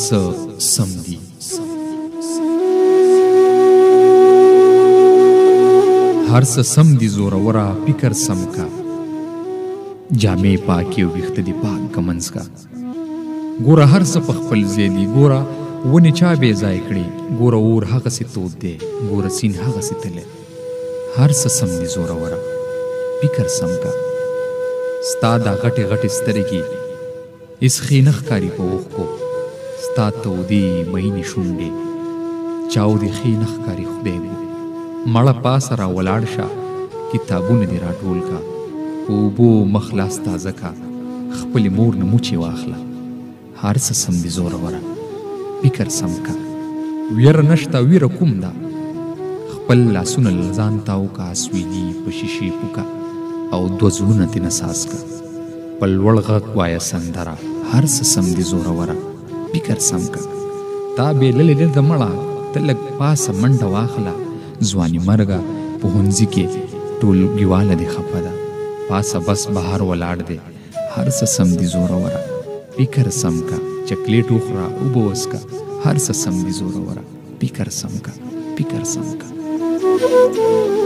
स सम दी हर स सम दी जोरवरा फिकर सम का जामे पाकी विख्त दी पाक गमंस का गोरा हर स पखपल जेदी गोरा ونی چا بے ځای کړي ګوره اور هغسې تود دی ګوره سین هغسې تللی هر څه سم دي زوروره فکر سم کا ستا دا غټې غټې سترګې هېڅ ښې نه ښکاري په اوښکو ستا تودې مینې شونډې چاودې ښې نه ښکاري خدای مو مړه پاسه را ولاړ شه کتابونه دې راټول کا په اوبو مخ لاس تازه کا خپلې مور نه موچې واخله هر څه سم دي زوروره فکر سم کا ویره نشته ویره کوم ده خپل لاسونه له ځان تاو کا سویلي په شیشې پوکه او دوه زړونه دې نساز کا په لوړ غږ وایه سندره هر څه سم دي زوروره فکر سم کا تا بېللې دی د مړه ته لږ پاسه منډه واخله ځواني مرګه پوهنځي کې ټولګیواله دې خفه ده پاسه بس بهر ولاړ دی هر څه سم دي زوروره فکر سم کا چکلیټ وخوره اوبه وڅښه هر څه سم دي زوروره فکر سم کا فکر سم کا